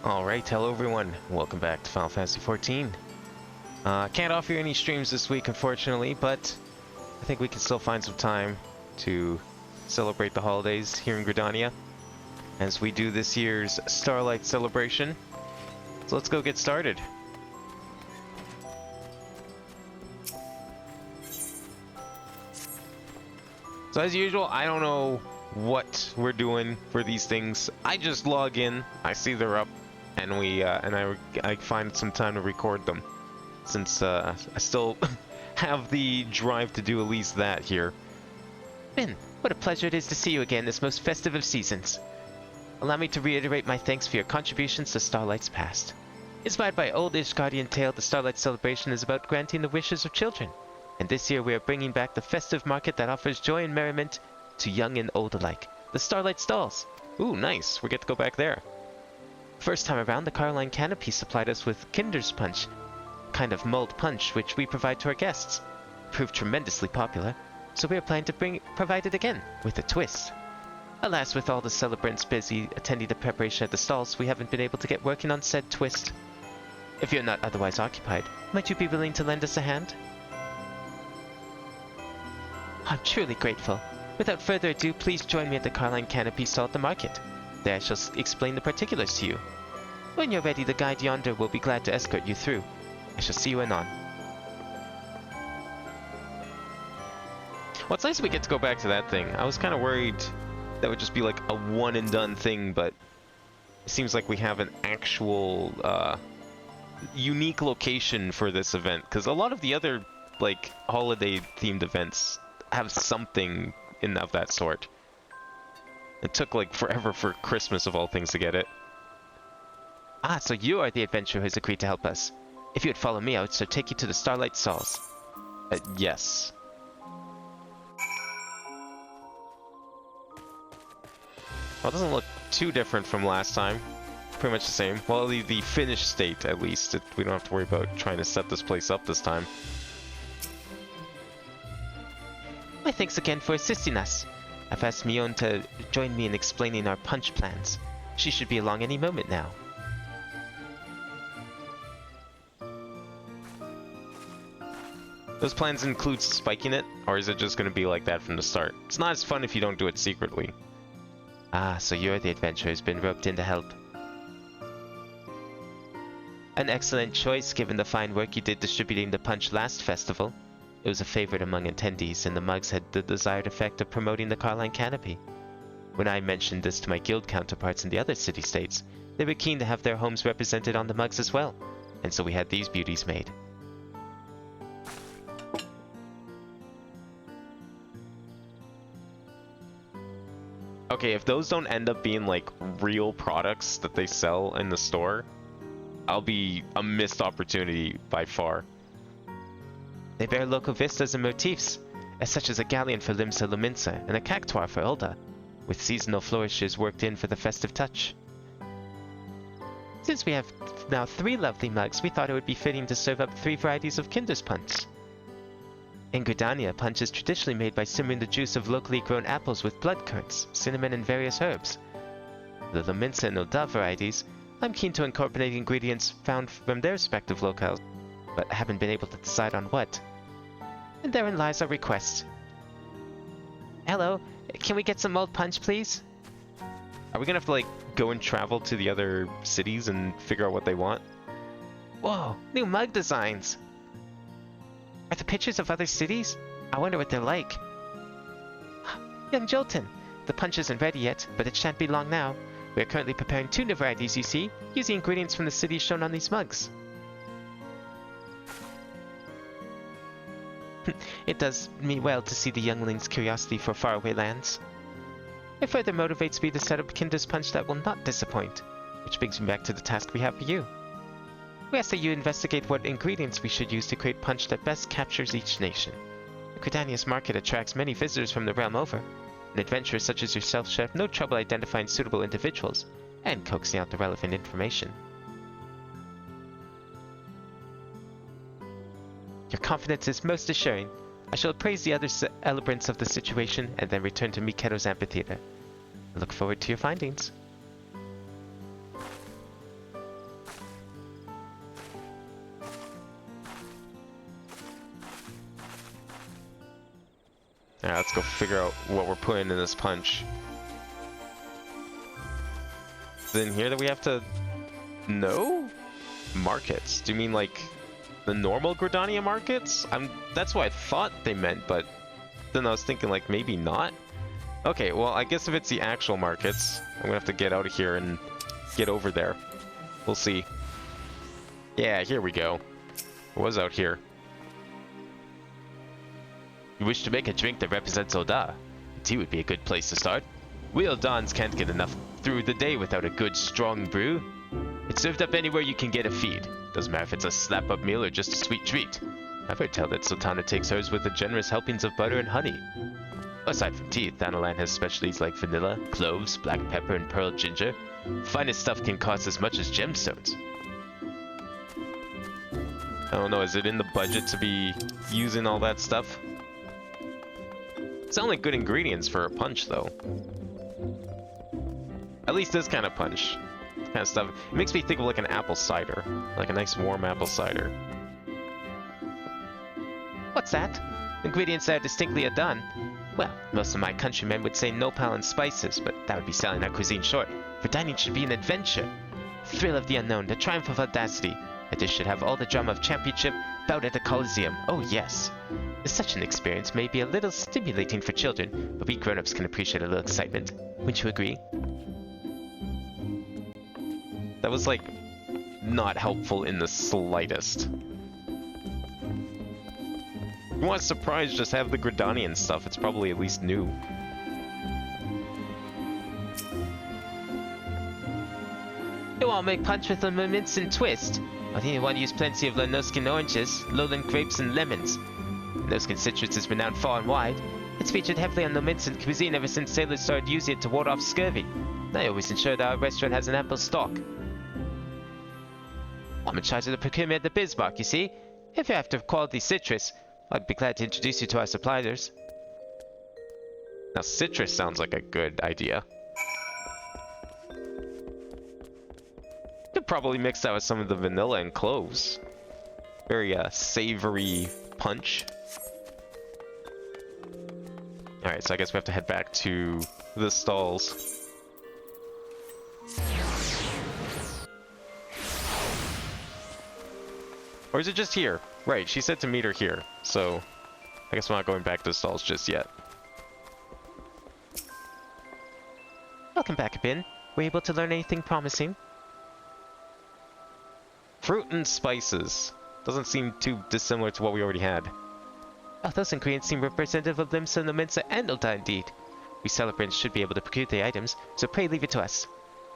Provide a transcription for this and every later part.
Alright, hello everyone. Welcome back to Final Fantasy XIV. Can't offer you any streams this week, unfortunately, but I think we can still find some time to celebrate the holidays here in Gridania as we do this year's Starlight Celebration. So let's go get started. So as usual, I don't know what we're doing for these things. I just log in, I see they're up, and I find some time to record them, since I still have the drive to do at least that here. Finn, what a pleasure it is to see you again this most festive of seasons. Allow me to reiterate my thanks for your contributions to Starlight's past. Inspired by oldish Guardian tale, the Starlight Celebration is about granting the wishes of children. And this year we are bringing back the festive market that offers joy and merriment to young and old alike. The Starlight Stalls. Ooh, nice. We get to go back there. First time around, the Caroline Canopy supplied us with Kinder's Punch, kind of mulled punch which we provide to our guests. Proved tremendously popular, so we are planning to provide it again, with a twist. Alas, with all the celebrants busy attending the preparation at the stalls, we haven't been able to get working on said twist. If you're not otherwise occupied, might you be willing to lend us a hand? I'm truly grateful. Without further ado, please join me at the Caroline Canopy stall at the market. There I shall explain the particulars to you. When you're ready, the guide yonder will be glad to escort you through. I shall see you anon. Well, it's nice we get to go back to that thing. I was kind of worried that would just be like a one and done thing, but it seems like we have an actual unique location for this event, because a lot of the other like holiday themed events have something of that sort. It took like forever for Christmas of all things to get it. Ah, so you are the adventurer who has agreed to help us. If you would follow me, I would take you to the Starlight Stalls. Yes. Well, it doesn't look too different from last time. Pretty much the same. Well, the finished state, at least. We don't have to worry about trying to set this place up this time. My thanks again for assisting us. I've asked Mion to join me in explaining our punch plans. She should be along any moment now. Those plans include spiking it, or is it just going to be like that from the start? It's not as fun if you don't do it secretly. Ah, so you're the adventurer who's been roped in to help. An excellent choice given the fine work you did distributing the punch last festival. It was a favorite among attendees, and the mugs had the desired effect of promoting the Caroline Canopy. When I mentioned this to my guild counterparts in the other city-states, they were keen to have their homes represented on the mugs as well, and so we had these beauties made. Okay, if those don't end up being like real products that they sell in the store, I'll be a missed opportunity by far. They bear local vistas and motifs, such as a galleon for Limsa Luminsa and a cactuar for Ulda, with seasonal flourishes worked in for the festive touch. Since we have now 3 lovely mugs, we thought it would be fitting to serve up 3 varieties of Kinder's Punch. In Gridania, punch is traditionally made by simmering the juice of locally grown apples with blood currants, cinnamon, and various herbs. The Luminsa and Ulda varieties, I'm keen to incorporate ingredients found from their respective locales, but haven't been able to decide on what. And therein lies our request. Hello, can we get some mulled punch, please? Are we gonna have to like go and travel to the other cities and figure out what they want? Whoa, new mug designs! Are the pictures of other cities? I wonder what they're like. Young Jolton, the punch isn't ready yet, but it shan't be long now. We are currently preparing 2 new varieties, you see, using ingredients from the cities shown on these mugs. It does me well to see the youngling's curiosity for faraway lands. It further motivates me to set up Kinder's Punch that will not disappoint, which brings me back to the task we have for you. We ask that you investigate what ingredients we should use to create punch that best captures each nation. Gridania's market attracts many visitors from the realm over, and adventurers such as yourself should have no trouble identifying suitable individuals and coaxing out the relevant information. Your confidence is most assuring. I shall appraise the other elements of the situation and then return to Mikedo's amphitheater. I look forward to your findings. Alright, let's go figure out what we're putting in this punch. Is it in here that we have to... No? Markets? Do you mean like the normal Gridania markets? That's what I thought they meant, but then I was thinking like maybe not. Okay, well I guess if it's the actual markets, I'm gonna have to get out of here and get over there. We'll see. Yeah, here we go. It was out here. You wish to make a drink that represents Ul'dah? Tea would be a good place to start. We Uldans can't get enough through the day without a good, strong brew. It's served up anywhere you can get a feed. Doesn't matter if it's a slap-up meal or just a sweet treat. I've heard tell that Sultana takes hers with the generous helpings of butter and honey. Aside from tea, Thanalan has specialties like vanilla, cloves, black pepper, and pearl ginger. Finest stuff can cost as much as gemstones. I don't know, is it in the budget to be using all that stuff? Sound like good ingredients for a punch, though. At least this kind of punch. This kind of stuff. It makes me think of like an apple cider. Like a nice warm apple cider. What's that? Ingredients that are distinctly Adan. Well, most of my countrymen would say nopal and spices, but that would be selling our cuisine short. For dining should be an adventure. Thrill of the unknown, the triumph of audacity. A dish should have all the drama of championship, bout at the Coliseum. Oh yes. Such an experience may be a little stimulating for children, but we grown-ups can appreciate a little excitement. Wouldn't you agree? That was like not helpful in the slightest. You want a surprise, just have the Gridanian stuff. It's probably at least new. You want to make punch with a mince and twist? I think you want to use plenty of Lanoskin oranges, lowland grapes, and lemons. Lanoskin citrus is renowned far and wide. It's featured heavily on the Minson cuisine ever since sailors started using it to ward off scurvy. I always ensure that our restaurant has an ample stock. I'm in charge of the procurement at the Bismarck, you see. If you're after quality citrus, I'd be glad to introduce you to our suppliers. Now, citrus sounds like a good idea. Could probably mix that with some of the vanilla and cloves. Very savory punch. Alright, so I guess we have to head back to the stalls. Or is it just here? Right, she said to meet her here, so I guess we're not going back to the stalls just yet. Welcome back, Ben. Were you able to learn anything promising? Fruit and spices. Doesn't seem too dissimilar to what we already had. Oh, those ingredients seem representative of Limsa, Nomensa, and Ul'dah indeed. We celebrants should be able to procure the items, so pray leave it to us.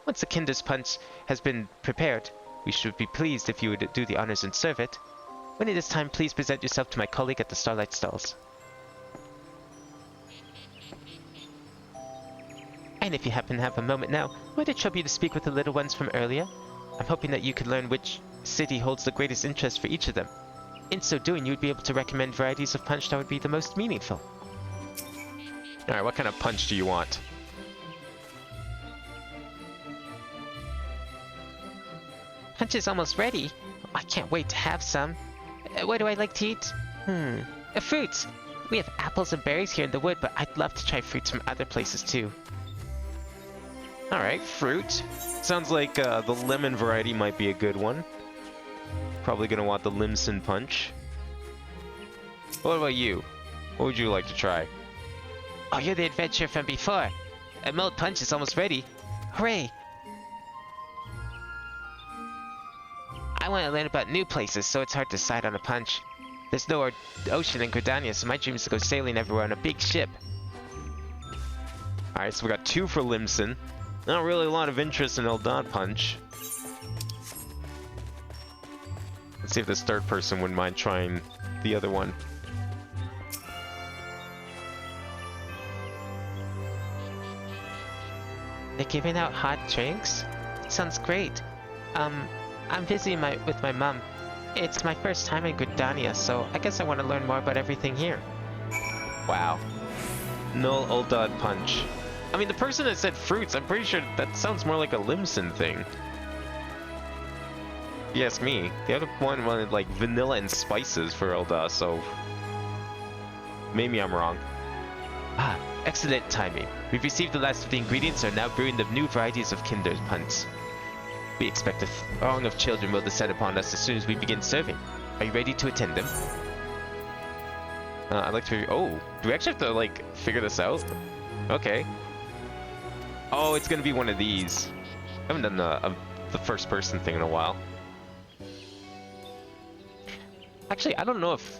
Once the Kinder's punch has been prepared, we should be pleased if you would do the honors and serve it. When it is time, please present yourself to my colleague at the Starlight Stalls. And if you happen to have a moment now, might I trouble you to speak with the little ones from earlier? I'm hoping that you could learn which city holds the greatest interest for each of them. In so doing, you would be able to recommend varieties of punch that would be the most meaningful. Alright, what kind of punch do you want? Punch is almost ready. I can't wait to have some. What do I like to eat? Fruits. We have apples and berries here in the wood, but I'd love to try fruits from other places too. Alright, fruit. Sounds like the lemon variety might be a good one. Probably gonna want the Limson punch. What about you? What would you like to try? Oh, you're the adventurer from before. A mulled punch is almost ready. Hooray! I want to learn about new places, so it's hard to decide on a punch. There's no ocean in Gridania, so my dream is to go sailing everywhere on a big ship. Alright, so we got 2 for Limson. Not really a lot of interest in Ul'dah punch. Let's see if this third person wouldn't mind trying the other one. They're giving out hot drinks? Sounds great. I'm busy with my mom. It's my first time in Gridania, so I guess I want to learn more about everything here. Wow. No Ul'dah punch. I mean, the person that said fruits, I'm pretty sure that sounds more like a Limson thing. If you ask me. The other one wanted like vanilla and spices for Ul'dah, so maybe I'm wrong. Ah, excellent timing. We've received the last of the ingredients and are now brewing the new varieties of Kinder's punts. We expect a throng of children will descend upon us as soon as we begin serving. Are you ready to attend them? I'd like to... Oh, do we actually have to, like, figure this out? Okay. Oh, it's gonna be one of these. I haven't done the first-person thing in a while. Actually, I don't know if...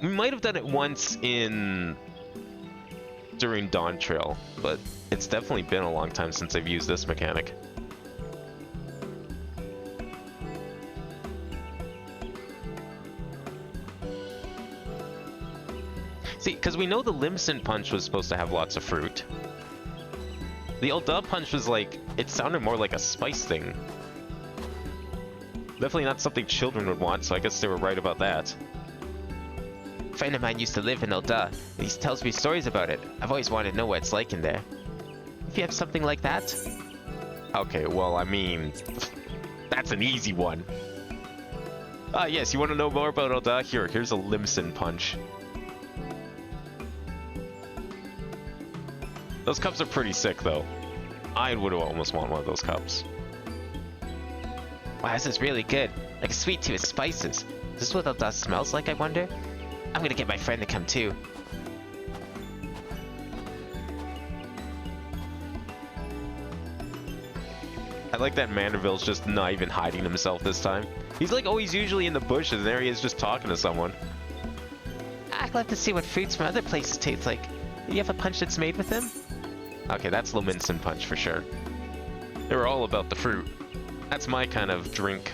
We might have done it once during Dawn Trail, but it's definitely been a long time since I've used this mechanic. See, because we know the Limson Punch was supposed to have lots of fruit. The Ulda Punch was like, it sounded more like a spice thing. Definitely not something children would want, so I guess they were right about that. A friend of mine used to live in Ulda, and he tells me stories about it. I've always wanted to know what it's like in there. If you have something like that? Okay, well, I mean, that's an easy one. Ah, yes, you want to know more about Ulda? Here's a Limson Punch. Those cups are pretty sick, though. I would almost want one of those cups. Wow, this is really good. Like a sweet tea with spices. Is this what the dust smells like, I wonder? I'm gonna get my friend to come, too. I like that Manderville's just not even hiding himself this time. He's like, oh, he's usually in the bushes, and there he is just talking to someone. I'd love to see what fruits from other places taste like. Do you have a punch that's made with them? Okay, that's Lominson Punch for sure. They were all about the fruit. That's my kind of drink.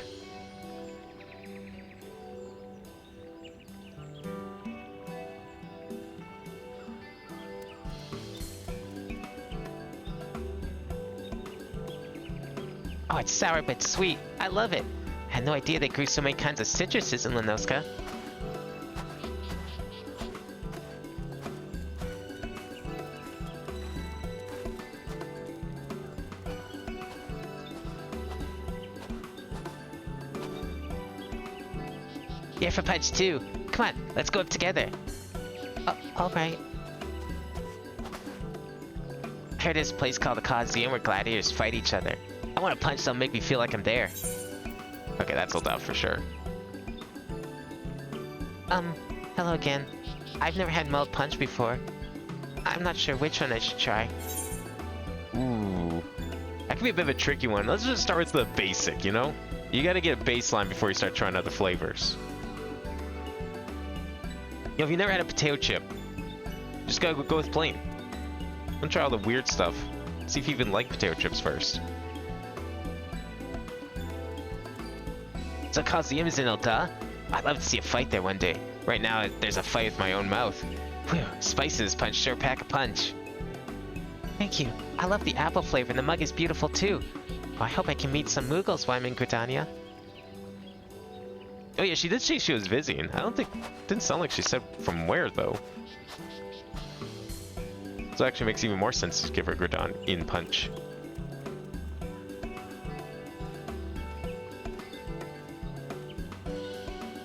Oh, it's sour but sweet. I love it. I had no idea they grew so many kinds of citruses in Lenoska. Yeah, for punch too. Come on, let's go up together. Oh, alright. I heard there's a place called the Coliseum where gladiators fight each other. I want a punch that'll make me feel like I'm there. Okay, that's sold out for sure. Hello again. I've never had mulled punch before. I'm not sure which one I should try. Ooh. That could be a bit of a tricky one. Let's just start with the basic, you know? You gotta get a baseline before you start trying other flavors. You know, if you never had a potato chip, just gotta go with plain. Don't try all the weird stuff. See if you even like potato chips first. So Coliseum is in Ulda? I'd love to see a fight there one day. Right now, there's a fight with my own mouth. Whew, spices punch sure pack a punch. Thank you. I love the apple flavor and the mug is beautiful too. Oh, I hope I can meet some Moogles while I'm in Gridania. Oh yeah, she did say she was visiting. I don't think... Didn't sound like she said from where, though. So it actually makes even more sense to give her Gridanian punch.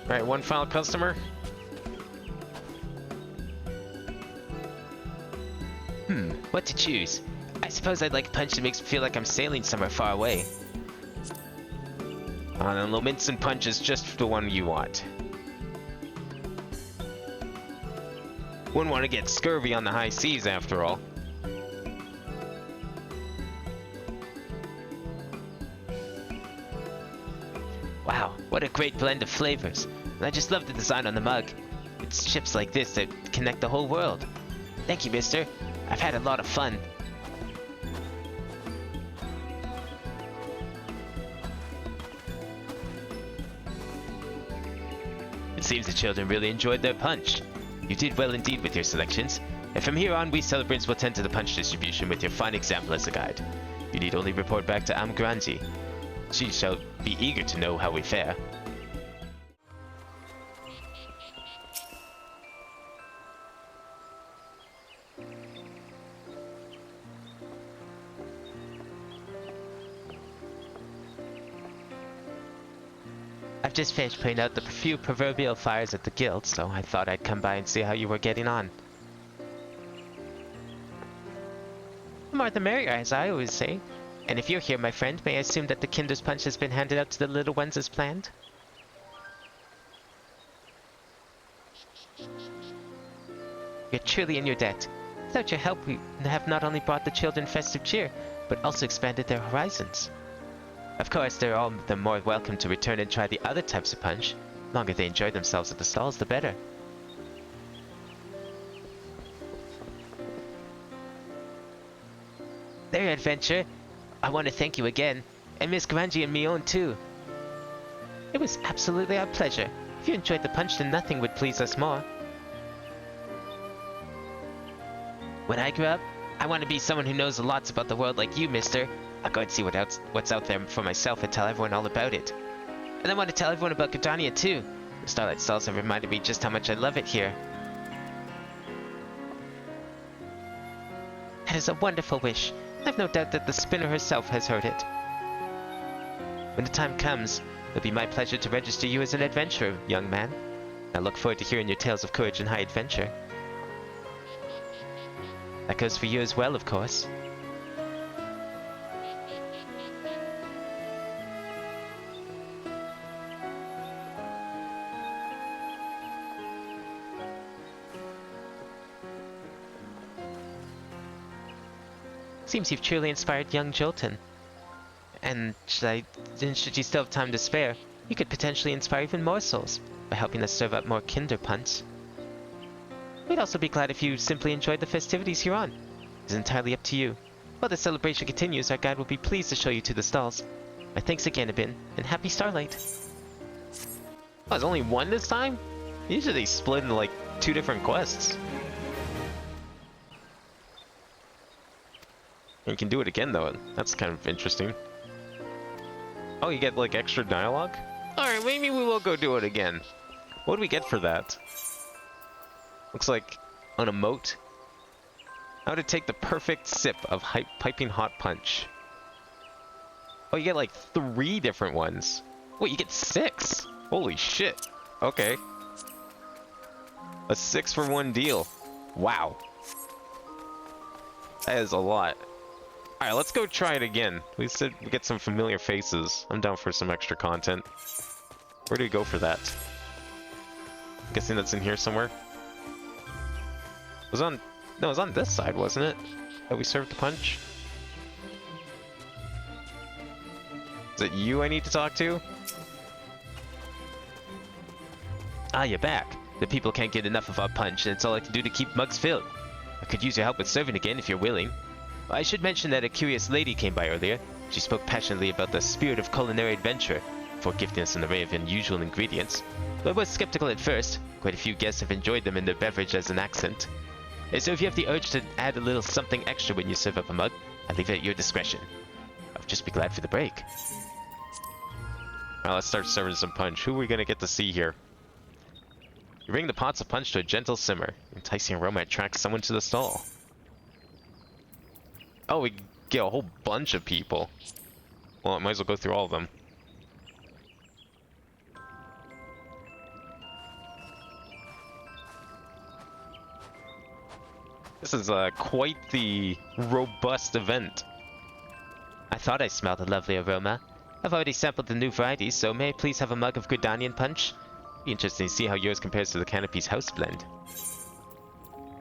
Alright, one final customer. What to choose? I suppose I'd like a punch that makes me feel like I'm sailing somewhere far away. And Lominson Punch is just the one you want. Wouldn't want to get scurvy on the high seas after all. Wow, what a great blend of flavors. And I just love the design on the mug. It's ships like this that connect the whole world. Thank you, mister. I've had a lot of fun. It seems the children really enjoyed their punch. You did well indeed with your selections, and from here on we celebrants will tend to the punch distribution with your fine example as a guide. You need only report back to Amgranji. She shall be eager to know how we fare. I've just finished putting out the few proverbial fires at the guild, so I thought I'd come by and see how you were getting on. The more the merrier, as I always say. And if you're here, my friend, may I assume that the Kinder's Punch has been handed out to the little ones as planned? You're truly in your debt. Without your help, we have not only brought the children festive cheer, but also expanded their horizons. Of course, they're all the more welcome to return and try the other types of punch. The longer they enjoy themselves at the stalls, the better. There, Adventure. I want to thank you again, and Miss Gridania and Mion too. It was absolutely our pleasure. If you enjoyed the punch, then nothing would please us more. When I grow up, I want to be someone who knows lots about the world like you, mister. I'll go and see what's out there for myself and tell everyone all about it. And I want to tell everyone about Gridania too. The Starlight Stalls have reminded me just how much I love it here. That is a wonderful wish. I've no doubt that the spinner herself has heard it. When the time comes, it'll be my pleasure to register you as an adventurer, young man. I look forward to hearing your tales of courage and high adventure. That goes for you as well, of course. Seems you've truly inspired young Jolton. And should you still have time to spare, you could potentially inspire even more souls by helping us serve up more Kinder Punts. We'd also be glad if you simply enjoyed the festivities here on. It's entirely up to you. While the celebration continues, our guide will be pleased to show you to the stalls. My thanks again, Abin, and happy Starlight. Oh, there's only one this time? Usually they split into like 2 different quests. You can do it again though, that's kind of interesting. Oh, you get like extra dialogue? Alright, maybe we will go do it again. What do we get for that? Looks like an emote. How to take the perfect sip of piping hot punch. Oh, you get like 3 different ones. Wait, you get 6? Holy shit. Okay. A 6 for 1 deal. Wow. That is a lot. Alright, let's go try it again. We said we get some familiar faces. I'm down for some extra content. Where do we go for that? Guessing that's in here somewhere. It was on... No, it was on this side, wasn't it? That we served the punch? Is it you I need to talk to? Ah, you're back. The people can't get enough of our punch, and it's all I can do to keep mugs filled. I could use your help with serving again if you're willing. I should mention that a curious lady came by earlier. She spoke passionately about the spirit of culinary adventure, before gifting us an array of unusual ingredients. Though I was skeptical at first, quite a few guests have enjoyed them in their beverage as an accent. So if you have the urge to add a little something extra when you serve up a mug, I leave it at your discretion. I'll just be glad for the break. Alright, let's start serving some punch. Who are we gonna get to see here? You bring the pots of punch to a gentle simmer. Enticing aroma attracts someone to the stall. Oh, we get a whole bunch of people. Well, I might as well go through all of them. This is quite the robust event. I thought I smelled a lovely aroma. I've already sampled the new varieties, so may I please have a mug of Gridanian punch? Be interesting to see how yours compares to the Canopy's house blend.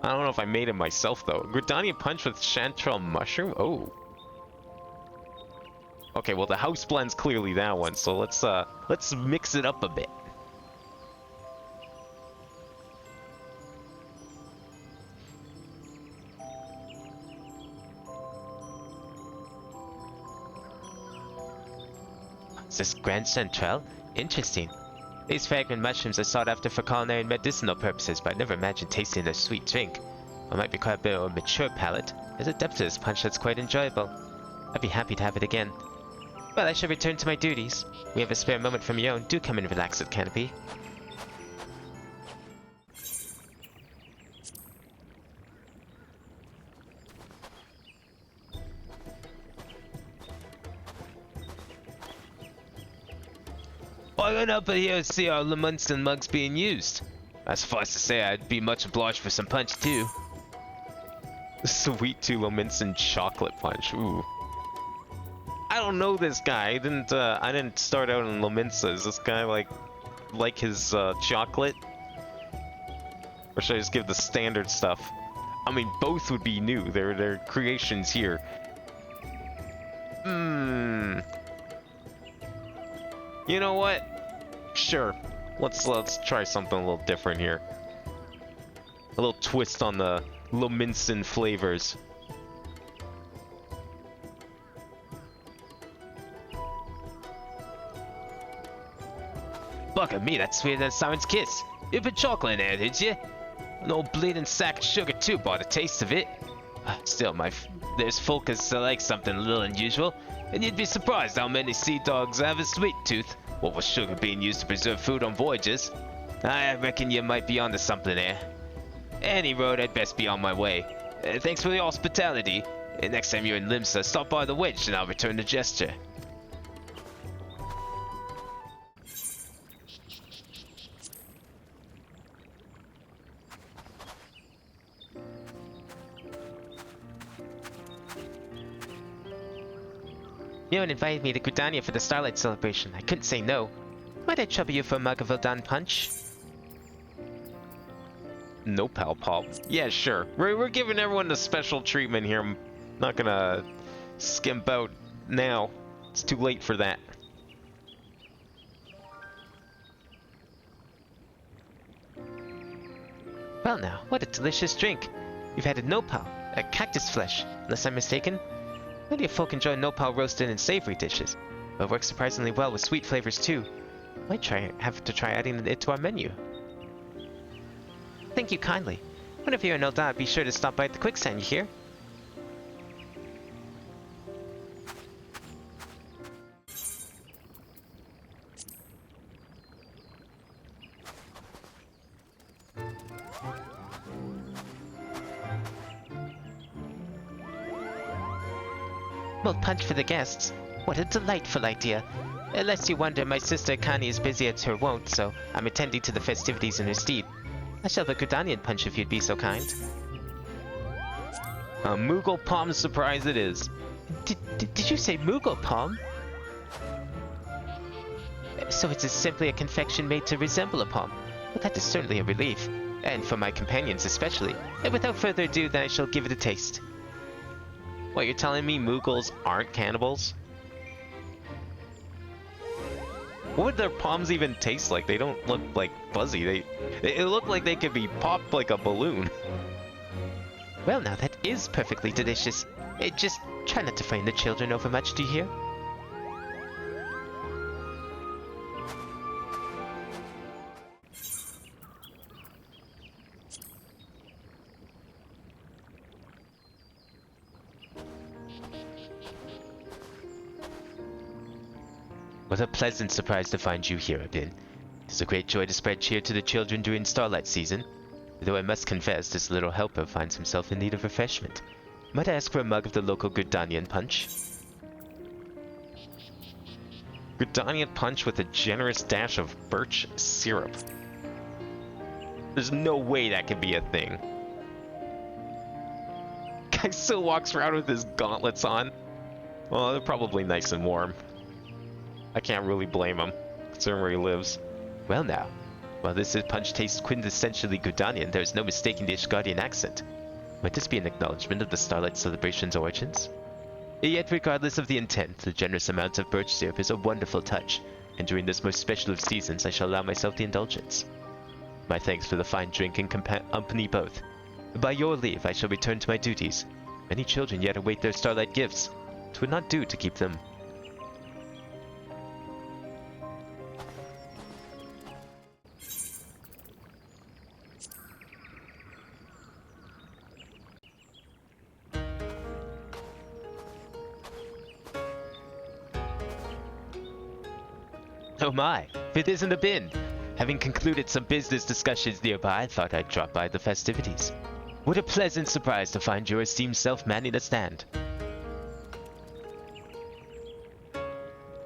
I don't know if I made it myself though. Gridania punch with chanterelle mushroom? Oh. Okay, well the house blend's clearly that one, so let's mix it up a bit. Is this Grand Chanterelle? Interesting. These fragrant mushrooms are sought after for culinary and medicinal purposes, but I never imagined tasting their sweet drink. I might require a bit of a mature palate. There's a depth to this punch that's quite enjoyable. I'd be happy to have it again. Well, I shall return to my duties. We have a spare moment from your own. Do come and relax at Canopy. I went up here to see our Munson mugs being used. That's suffice to say, I'd be much obliged for some punch too. Sweet to Lominson chocolate punch. Ooh. I don't know this guy. I didn't start out in Lominsa. Is this guy like his chocolate? Or should I just give the standard stuff? I mean, both would be new. They're creations here. You know what? Sure. Let's try something a little different here. A little twist on the Lominson flavors. Bugger me, that's sweeter than Simon's kiss. You put chocolate in there, did you? An old bleeding sack of sugar too, by the taste of it. Still, there's folks that like something a little unusual, and you'd be surprised how many sea dogs have a sweet tooth. What with sugar being used to preserve food on voyages? I reckon you might be onto something there. Any road, I'd best be on my way. Thanks for the hospitality. Next time you're in Limsa, stop by the Wedge and I'll return the gesture. You had invited me to Gridania for the Starlight Celebration. I couldn't say no. Might I trouble you for a mug of Eldan punch? No, pal pop. Yeah, sure. We're giving everyone the special treatment here. I'm not gonna skimp out now. It's too late for that. Well now, what a delicious drink. You've had a nopal, a cactus flesh, unless I'm mistaken. Many of folk enjoy nopal roasted in savory dishes, but works surprisingly well with sweet flavors too. Might have to try adding it to our menu. Thank you kindly. Whenever you're in Eldad, be sure to stop by at the quicksand, you hear? Well, punch for the guests. What a delightful idea. Unless you wonder, my sister Kani is busy at her wont, so I'm attending to the festivities in her stead. I shall have a Gridanian punch if you'd be so kind. A Moogle Palm surprise it is. Did you say Moogle Palm? So it's simply a confection made to resemble a palm. Well, that is certainly a relief. And for my companions especially. And without further ado, then I shall give it a taste. What, you're telling me Moogles aren't cannibals? What would their palms even taste like? They don't look like fuzzy. They look like they could be popped like a balloon. Well now, that is perfectly delicious. Just try not to frighten the children over much, do you hear? What a pleasant surprise to find you here, Abin. It's a great joy to spread cheer to the children during Starlight season. Though I must confess, this little helper finds himself in need of refreshment. Might I ask for a mug of the local Gridanian punch? Gridanian punch with a generous dash of birch syrup. There's no way that could be a thing. Guy still walks around with his gauntlets on. Well, they're probably nice and warm. I can't really blame him, considering where he lives. Well now, while this punch tastes quintessentially Gridanian, there is no mistaking the Ishgardian accent. Might this be an acknowledgement of the Starlight Celebration's origins? Yet regardless of the intent, the generous amount of birch syrup is a wonderful touch, and during this most special of seasons I shall allow myself the indulgence. My thanks for the fine drink and company both. By your leave, I shall return to my duties. Many children yet await their Starlight gifts. It would not do to keep them. Oh my, if it isn't a bin! Having concluded some business discussions nearby, I thought I'd drop by the festivities. What a pleasant surprise to find your esteemed self manning a stand.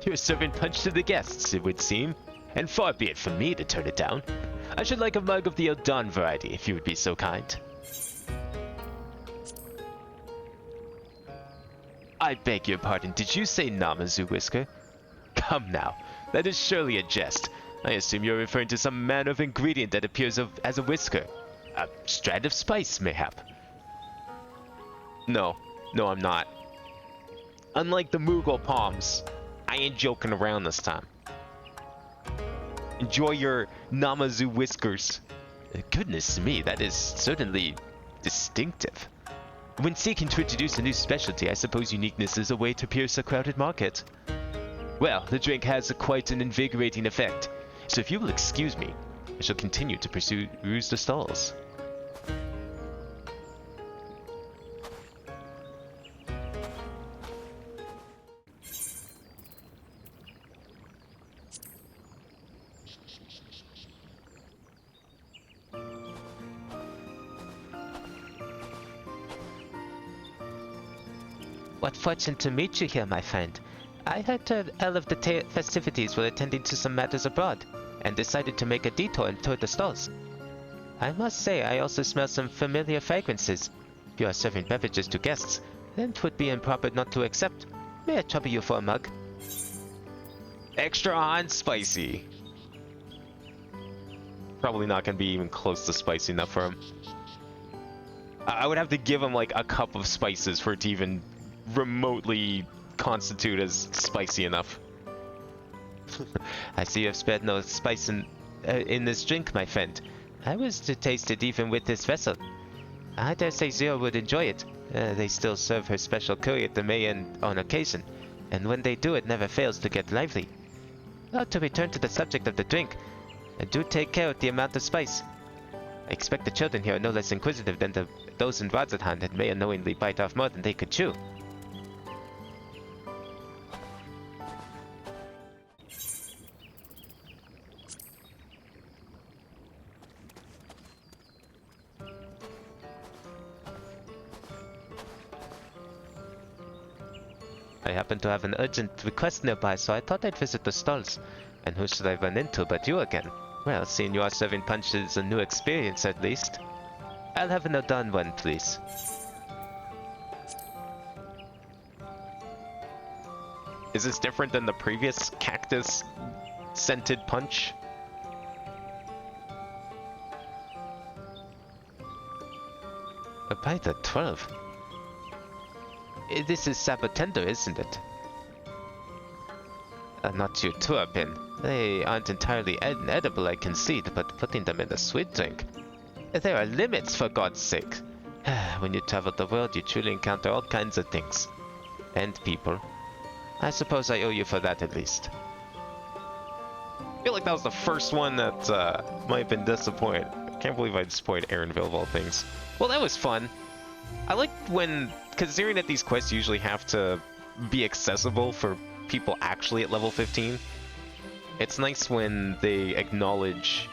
You're serving punch to the guests, it would seem, and far be it from me to turn it down. I should like a mug of the Eldan variety, if you would be so kind. I beg your pardon, did you say Namazu Whisker? Come now, that is surely a jest. I assume you're referring to some manner of ingredient that appears as a whisker. A strand of spice, mayhap. No, I'm not. Unlike the Moogle palms, I ain't joking around this time. Enjoy your Namazu whiskers. Goodness me, that is certainly distinctive. When seeking to introduce a new specialty, I suppose uniqueness is a way to pierce a crowded market. Well, the drink has quite an invigorating effect, so if you will excuse me, I shall continue to peruse the stalls. What fortune to meet you here, my friend. I heard tell of the festivities while attending to some matters abroad, and decided to make a detour toward the stalls. I must say I also smell some familiar fragrances. If you are serving beverages to guests, then 'twould be improper not to accept. May I trouble you for a mug? Extra hot and spicy. Probably not gonna be even close to spicy enough for him. I would have to give him like a cup of spices for it to even remotely constitute as spicy enough. I see you have spared no spice in this drink, my friend. I was to taste it even with this vessel. I dare say Zero would enjoy it. They still serve her special curry at the Mayan on occasion, and when they do, it never fails to get lively. Now, to return to the subject of the drink, do take care of the amount of spice. I expect the children here are no less inquisitive than those in Radzahan that may unknowingly bite off more than they could chew. I happen to have an urgent request nearby, so I thought I'd visit the stalls. And who should I run into but you again? Well, seeing you are serving punch is a new experience at least. I'll have an done one, please. Is this different than the previous cactus scented punch? By the 12. This is Sabotender, isn't it? Not your turpin. They aren't entirely edible, I concede, but putting them in a sweet drink. There are limits, for God's sake. When you travel the world, you truly encounter all kinds of things. And people. I suppose I owe you for that at least. I feel like that was the first one that might have been disappointed. I can't believe I disappointed Aaronville of all things. Well, that was fun. I like when, considering that these quests usually have to be accessible for people actually at level 15, it's nice when they acknowledge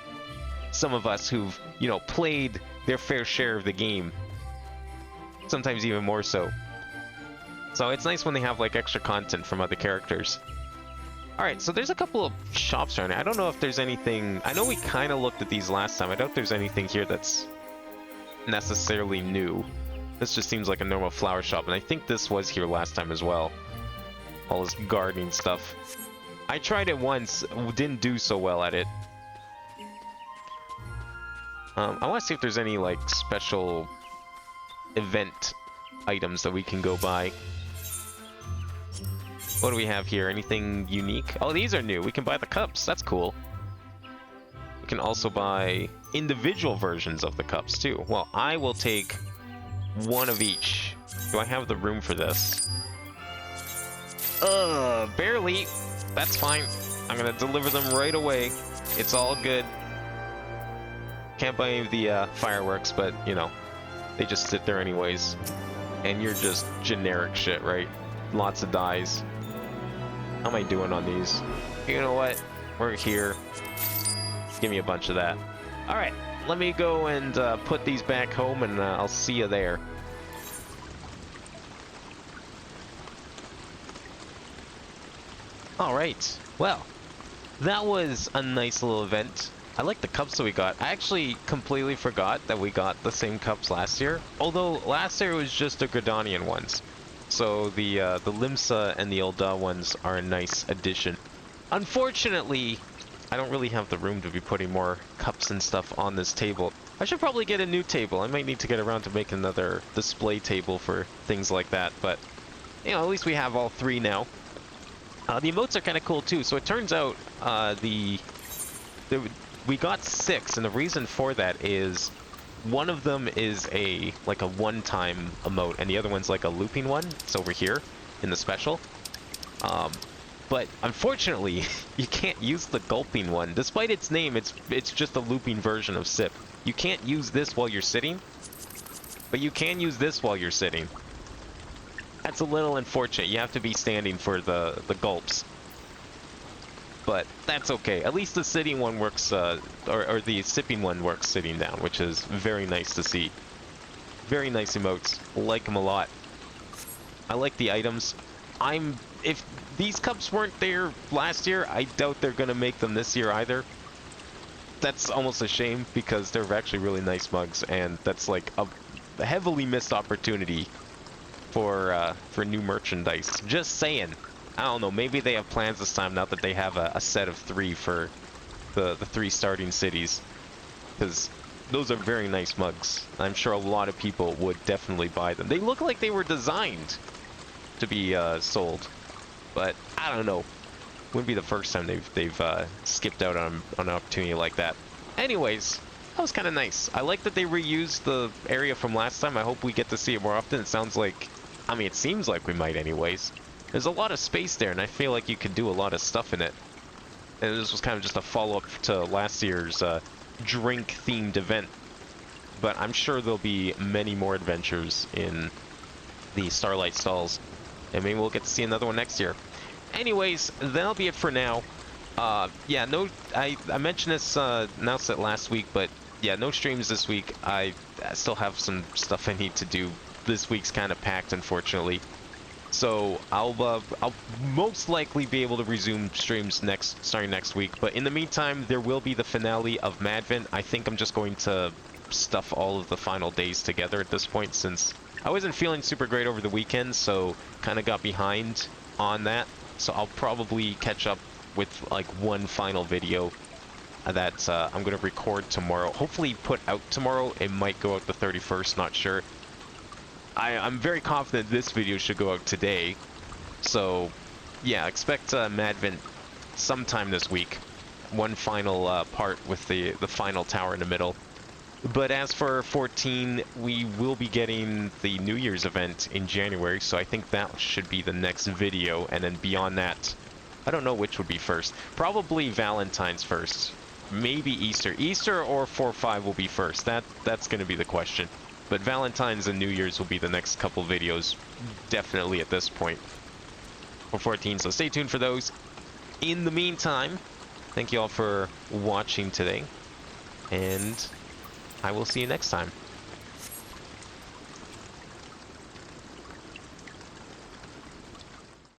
some of us who've, you know, played their fair share of the game. Sometimes even more so. So it's nice when they have like extra content from other characters. Alright, so there's a couple of shops around here. I don't know if there's anything... I know we kind of looked at these last time. I don't know if there's anything here that's necessarily new. This just seems like a normal flower shop, and I think this was here last time as well. All this gardening stuff. I tried it once, didn't do so well at it. I want to see if there's any like special event items that we can go buy. What do we have here? Anything unique? Oh, these are new. We can buy the cups. That's cool. We can also buy individual versions of the cups too. Well, I will take one of each. Do I have the room for this? Barely. That's fine. I'm gonna deliver them right away. It's all good. Can't buy any of the fireworks, but you know, they just sit there anyways. And you're just generic shit, right? Lots of dies. How am I doing on these? You know what? We're here. Give me a bunch of that. Alright, let me go and put these back home, and I'll see you there. Alright, well, that was a nice little event. I like the cups that we got. I actually completely forgot that we got the same cups last year. Although last year it was just the Gridanian ones. So the Limsa and the Elda ones are a nice addition. Unfortunately, I don't really have the room to be putting more cups and stuff on this table. I should probably get a new table. I might need to get around to make another display table for things like that, but you know, at least we have all three now. The emotes are kind of cool too. So it turns out we got 6, and the reason for that is one of them is like a one-time emote, and the other one's like a looping one. It's over here in the special. But unfortunately, you can't use the gulping one. Despite its name, it's just a looping version of sip. You can't use this while you're sitting, but you can use this while you're sitting. That's a little unfortunate. You have to be standing for the gulps. But that's okay. At least the sitting one works, or the sipping one works sitting down, which is very nice to see. Very nice emotes. Like them a lot. I like the items. If these cups weren't there last year, I doubt they're gonna make them this year either. That's almost a shame because they're actually really nice mugs, and that's like a heavily missed opportunity for new merchandise. Just saying. I don't know, maybe they have plans this time now that they have a set of 3 for the 3 starting cities. Because those are very nice mugs. I'm sure a lot of people would definitely buy them. They look like they were designed to be sold. But I don't know. Wouldn't be the first time they've skipped out on an opportunity like that. Anyways, that was kind of nice. I like that they reused the area from last time. I hope we get to see it more often. It sounds like, I mean, it seems like we might anyways. There's a lot of space there, and I feel like you could do a lot of stuff in it. And this was kind of just a follow-up to last year's drink-themed event. But I'm sure there'll be many more adventures in the Starlight Stalls. And maybe we'll get to see another one next year. Anyways, that'll be it for now. Yeah, no, I mentioned this, announced it last week, but yeah, no streams this week. I still have some stuff I need to do. This week's kind of packed, unfortunately. So I'll most likely be able to resume streams starting next week. But in the meantime, there will be the finale of Madvent. I think I'm just going to stuff all of the final days together at this point, since I wasn't feeling super great over the weekend, so kind of got behind on that. So I'll probably catch up with like one final video that I'm going to record tomorrow. Hopefully put out tomorrow. It might go out the 31st, not sure. I'm very confident this video should go out today. So yeah, expect Madvent sometime this week. One final part with the final tower in the middle. But as for 14, we will be getting the New Year's event in January, so I think that should be the next video. And then beyond that, I don't know which would be first. Probably Valentine's first. Maybe Easter. Easter or 4-5 will be first. That's going to be the question. But Valentine's and New Year's will be the next couple videos, definitely at this point, for 14. So stay tuned for those. In the meantime, thank you all for watching today, and I will see you next time.